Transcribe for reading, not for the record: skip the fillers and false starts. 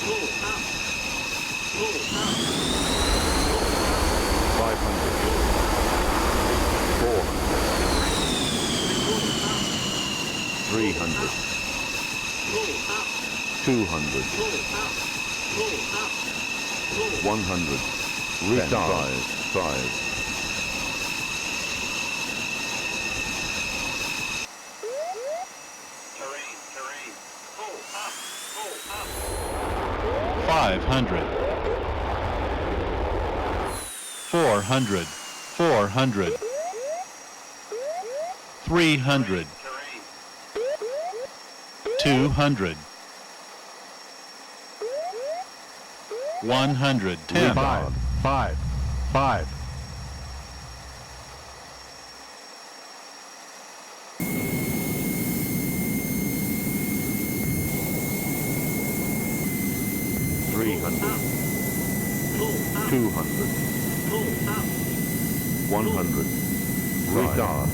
500, 400, 300, 200, 100, retard, 5. 500, 400, 400, 300, 200, 110, 5, 5, 5. 300, 200, 100, retard.